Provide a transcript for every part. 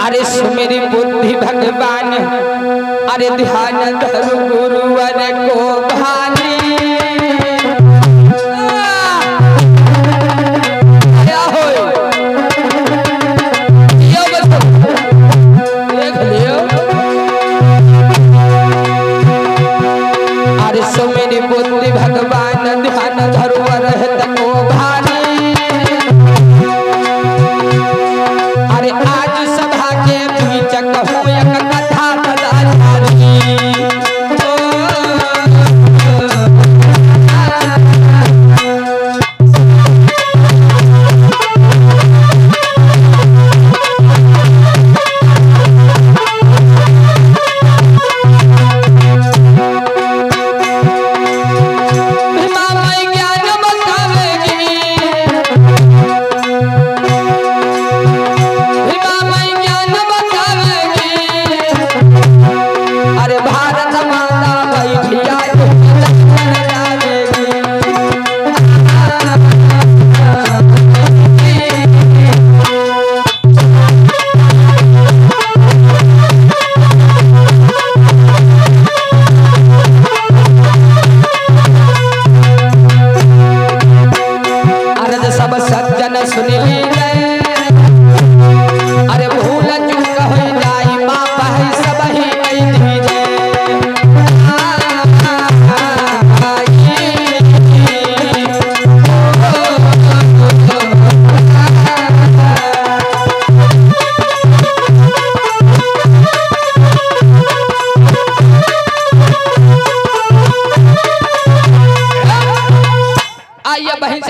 अरे सुमेरी बुद्धि भगवान अरे ध्यान धरु गुरुवर को भानी सुमेरी बुद्धि भगवान ध्यान धरुवर को भानी अरे आज सभा के बीच कहूं एक कथा बदारी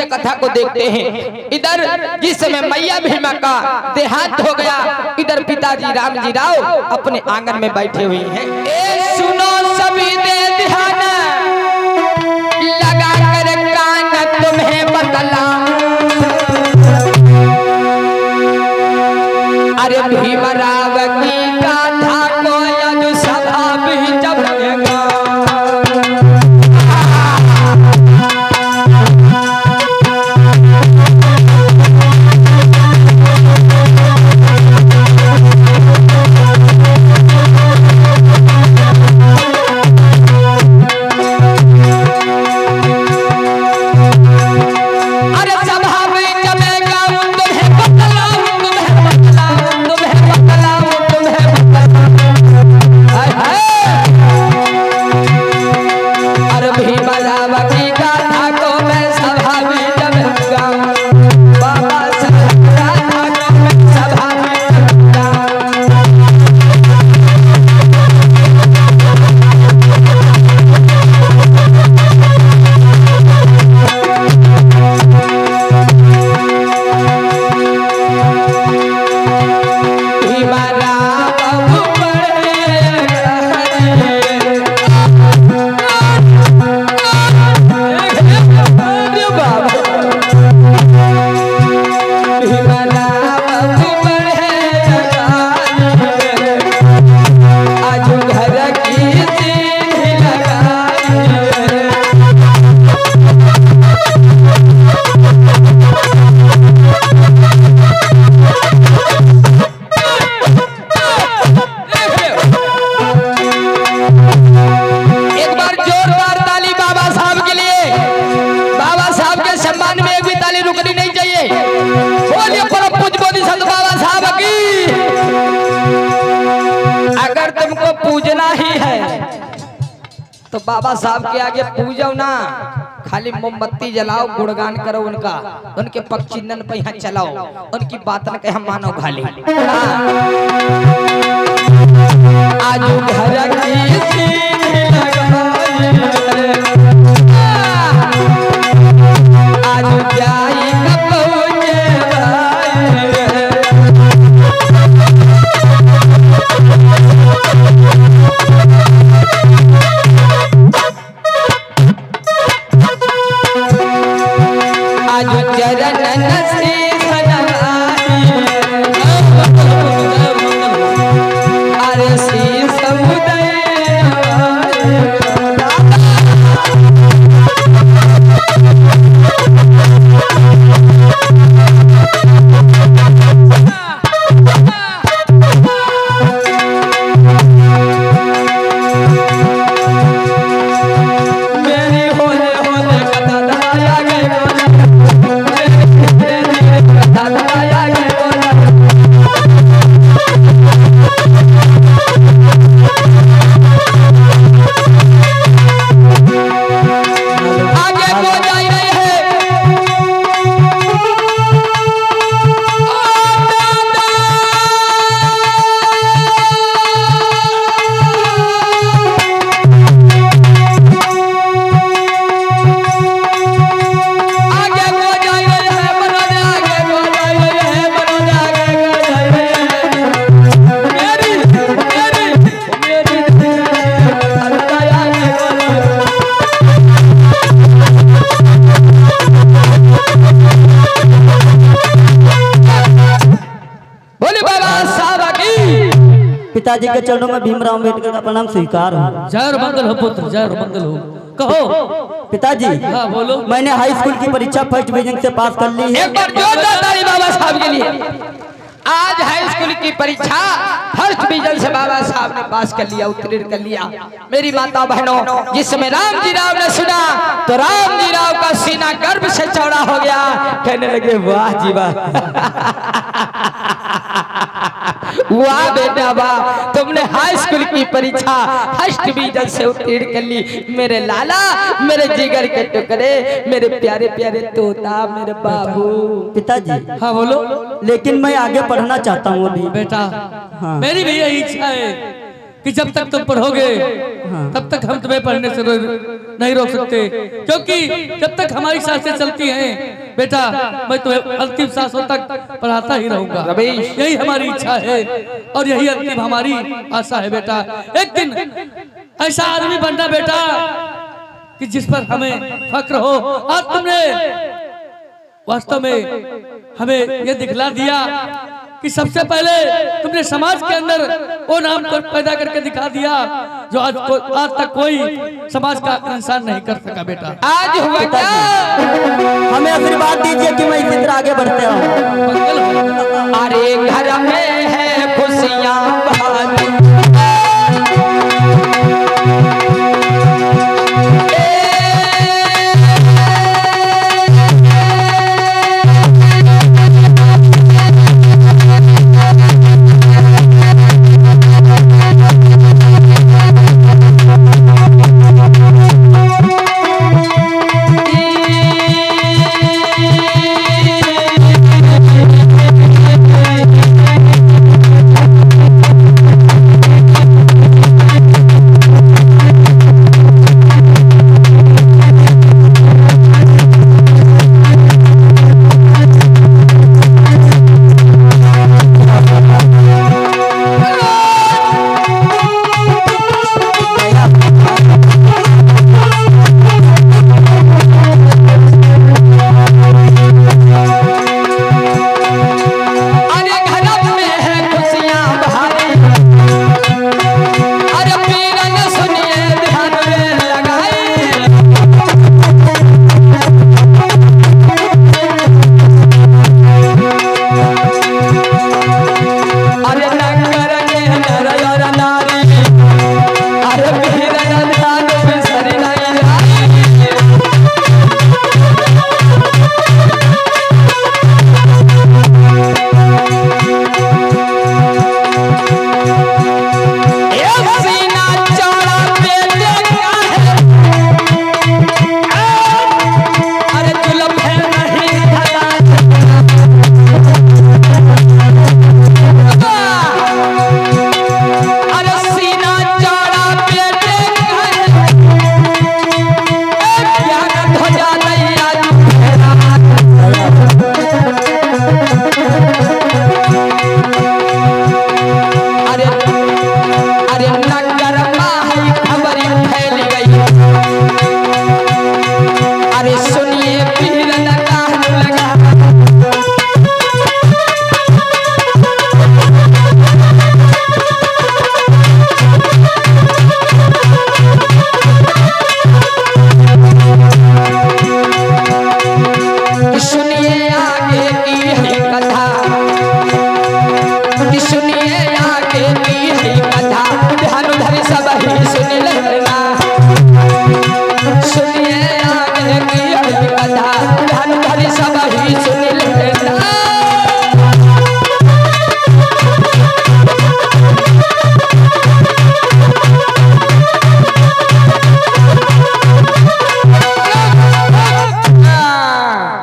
कथा को देखते हैं। इधर जिस समय मैया भीमा का देहांत हो गया, इधर पिताजी रामजी राव अपने आंगन में बैठे हुए हैं। ए सुनो सभी दे ध्यान लगा कर कान तुम्हें बतलाऊं, अरे भीमा राव की गाथा को यज सभा भी जबेगा। पूजना ही है तो बाबा साहब के आगे पूजो ना, खाली मोमबत्ती जलाओ, गुणगान करो उनका, उनके पग चिन्हन पे यहाँ चलाओ, उनकी बात न कहे मानो खाली। आज घर की आज जाई अरे सी समुदय पिताजी के चरणों में भीमराव अम्बेडकर का प्रणाम स्वीकार हो। जय और मंगल हो पुत्र, जय और मंगल हो। कहो पिताजी। हाँ बोलो। मैंने हाई स्कूल की परीक्षा फर्स्ट डिवीजन से पास कर ली है। एक बार जोरदार ताली बाबा साहब के लिए। आज हाई स्कूल की परीक्षा फर्स्ट डिवीजन से बाबा साहब ने पास कर लिया, उत्तीर्ण कर लिया। मेरी माता बहनों, जिसमें राम जी राव ने सुना तो राम जी राव का सीना गर्व से चौड़ा हो गया। कहने लगे वाह जी वाह वाह बेटा वाह, तुमने हाई स्कूल की परीक्षा फर्स्ट डिवीजन से उत्तीर्ण कर ली। मेरे लाला, मेरे जिगर के टुकड़े, मेरे प्यारे प्यारे तोता, मेरे बाबू। पिताजी। हाँ बोलो। लेकिन मैं आगे पढ़ना चाहता हूँ अभी। बेटा हाँ। मेरी भी यही इच्छा है कि जब तक तुम पढ़ोगे तब तक हम तुम्हें पढ़ने से नहीं रोक सकते, क्योंकि जब तक हमारी सांसें चलती हैं बेटा मैं तुम्हें अंतिम सांसों तक पढ़ाता ही रहूंगा। यही हमारी इच्छा है और यही अंतिम हमारी आशा है बेटा। एक दिन ऐसा आदमी बनना बेटा कि जिस पर हमें फक्र हो। आज तुमने वास्तव में हमें यह दिखला दिया कि सबसे पहले तुमने समाज के अंदर वो नाम को पैदा करके दिखा दिया जो आज तक कोई समाज का इंसान नहीं कर सका बेटा। आज हुआ क्या? हमें आशीर्वाद दीजिए कि मैं इसी तरह आगे बढ़ते रहूं। अरे घर में है खुशियां भरी,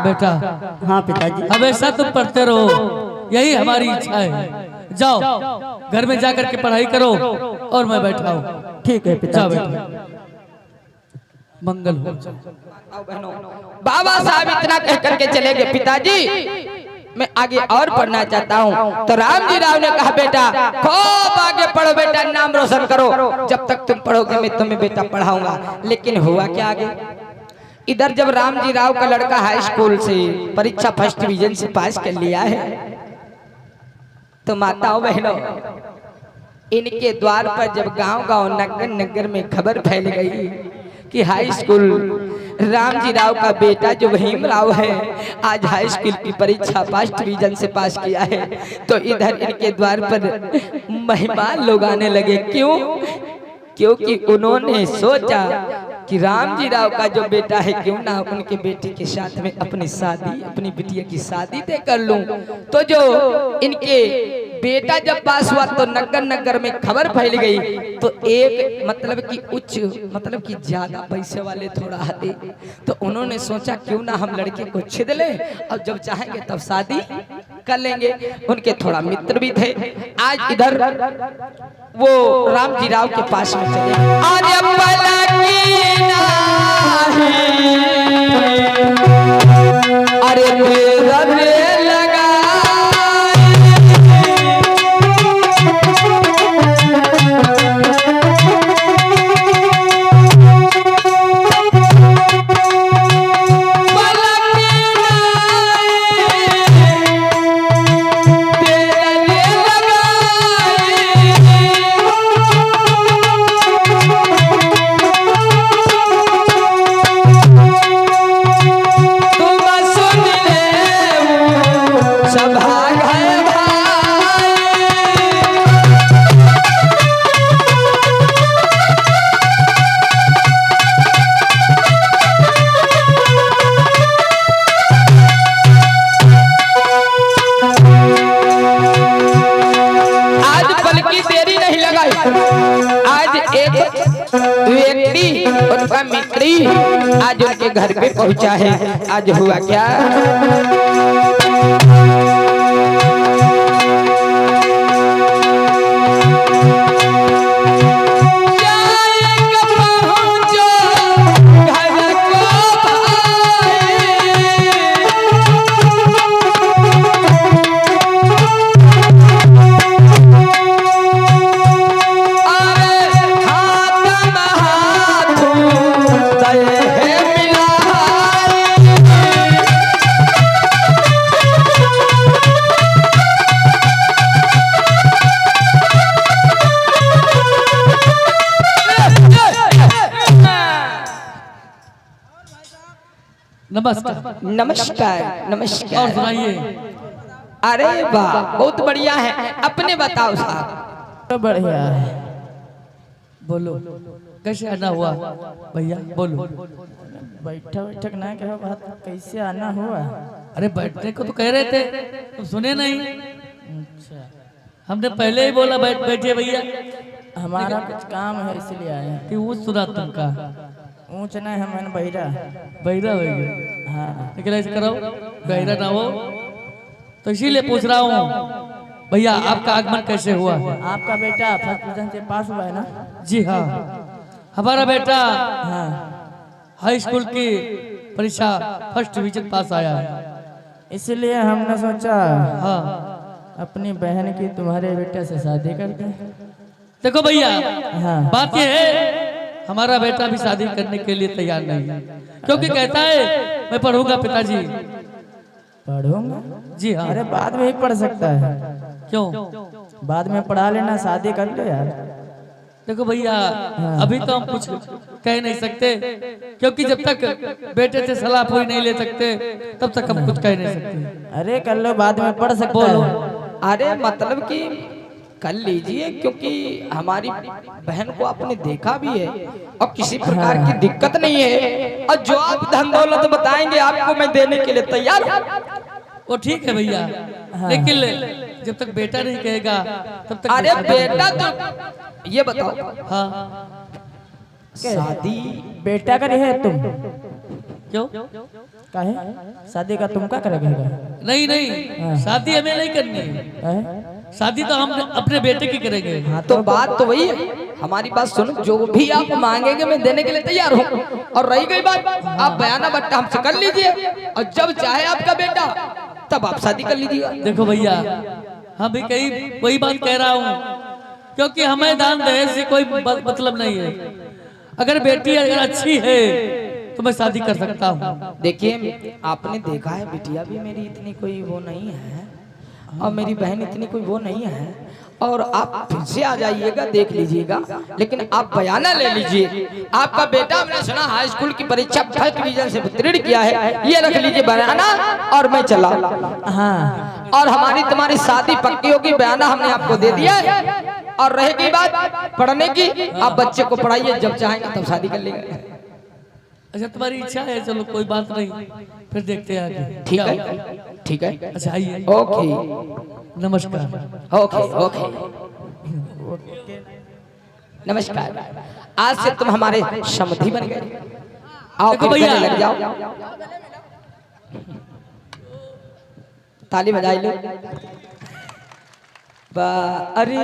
बेटा। हाँ पिताजी। हमेशा तुम पढ़ते रहो, यही हमारी इच्छा है। जाओ घर में जाकर के पढ़ाई करो और मैं बैठा हूँ। ठीक है पिताजी। मंगल हो। बाबा साहब इतना कह करके चले गए। पिताजी मैं आगे और पढ़ना चाहता हूँ। तो राम जी राव ने कहा बेटा खूब आगे पढ़ो बेटा, नाम रोशन करो। जब तक तुम पढ़ोगे मैं तुम्हें बेटा पढ़ाऊंगा। लेकिन हुआ क्या आगे? इधर जब राम जी राव का लड़का हाई स्कूल से परीक्षा फर्स्ट डिवीजन से पास कर लिया है, तो माताओं बहनों इनके द्वार पर जब गांव-गांव नगर-नगर में खबर फैल गई कि हाई स्कूल रामजी राव का बेटा जो भीमराव है आज हाई स्कूल की परीक्षा फर्स्ट डिवीजन से पास किया है, तो इधर इनके द्वार पर मेहमान लोग आने लगे। क्यों? क्योंकि उन्होंने सोचा कि रामजी राव का जो बेटा है क्यों ना उनके बेटे के साथ में अपनी शादी, अपनी बिटिया की शादी तय कर लूं। तो जो इनके बेटा जब पास हुआ तो नगर नगर में खबर फैल गई, तो एक मतलब कि उच्च मतलब कि ज्यादा पैसे वाले थोड़ा आते, तो उन्होंने सोचा क्यों ना हम लड़के को छिद ले और जब चाहेंगे तब शादी कर लेंगे। उनके थोड़ा मित्र भी थे। आज इधर वो रामजी राव के पास में चले। आज अरे लगा मित्री आज उनके घर पे पहुंचा है। आज हुआ क्या? नमस्कार नमस्कार नमस्कार। और सुनाइए। अरे वाह बहुत बढ़िया है, अपने बताओ साहब। तो बढ़िया है। बोलो कैसे आना हुआ भैया, बोलो। बैठा बैठक ना कहो बात, कैसे आना हुआ? अरे बैठने को तो कह रहे थे, तुम सुने नहीं? अच्छा, हमने पहले ही बोला बैठिए भैया। हमारा कुछ काम है इसलिए आए। कि वो सुना तुमका ऊंच ना है, मन बहिरा बहिरा हो गया। हाँ, लेकिन ऐसे करो बहिरा ना हो, तो इसीलिए पूछ रहा हूँ भैया आपका आगमन कैसे हुआ? आपका बेटा फर्स्ट डिवीजन से पास हुआ है ना? जी हाँ, हमारा बेटा हाँ, हाई स्कूल की परीक्षा फर्स्ट डिवीजन पास आया है। इसलिए हमने सोचा हाँ अपनी बहन की तुम्हारे बेटे से शादी कर दे। देखो भैया, हाँ, बात यह है हमारा बेटा भी शादी करने के लिए तैयार नहीं है, क्योंकि कहता है मैं पढ़ूंगा पिताजी। पढ़ूंगा? जी हाँ। अरे बाद में ही पढ़ सकता है। क्यों? बाद में पढ़ा लेना, शादी कर लो यार। देखो भैया, अभी तो हम कुछ कह नहीं सकते, क्योंकि जब तक बेटे से सलाह पूरी नहीं ले सकते तब तक हम कुछ कह नहीं सकते। अरे कर लो, बाद में पढ़ सकता बोलो। है। अरे मतलब कि कर लीजिए, क्योंकि हमारी बहन को आपने देखा भी है और किसी प्रकार की दिक्कत नहीं है, और जो आप धन दौलत बताएंगे आपको मैं देने के लिए तैयार हूं। वो ठीक है भैया, लेकिन जब तक बेटा नहीं कहेगा तब तक। अरे बेटा तो ये बताओ, हाँ शादी बेटा का नहीं है तुम? क्यों? काहे? शादी का तुम क्या करोगे? नहीं नहीं, शादी हमें नहीं करनी है। शादी तो हम अपने बेटे की करेंगे। हाँ तो बात तो वही है, हमारी बात सुनो, जो भी आप मांगेंगे मैं देने के लिए तैयार हूँ। और रही गई बात, आप बयाना बट्टा हमसे कर लीजिए, और जब चाहे आपका बेटा तब आप शादी कर लीजिएगा। देखो भैया, हम भी कई वही बात कह रहा हूँ, क्योंकि हमें दान दहेज से कोई मतलब नहीं है। अगर बेटी अगर अच्छी है तो मैं शादी कर सकता हूँ। देखिए आपने देखा है, बिटिया भी मेरी इतनी कोई वो नहीं है, और मेरी बहन इतनी कोई वो नहीं है, और आप फिर से आ जाइएगा, देख लीजिएगा। लेकिन आप बयाना ले लीजिए, आपका बेटा हमने सुना हाई स्कूल की परीक्षा फर्स्ट डिवीजन से उत्तीर्ण किया है, ये रख लीजिए बयाना और मैं चला। हाँ और हमारी तुम्हारी शादी पक्की होगी, बयाना हमने आपको दे दिया है। और रहेगी बात पढ़ने की, आप बच्चे को पढ़ाइए, जब चाहेंगे तब शादी कर लेंगे। अच्छा तुम्हारी इच्छा है, चलो कोई बात नहीं, फिर देखते हैं आगे। ठीक है, ठीक है, अच्छा आइए। ओके, नमस्कार। ओके, ओके, नमस्कार। आज से तुम हमारे समधी बन गए। आओ देखो फिर भैया। गले लग जाओ, ताली बजाई लो। अरे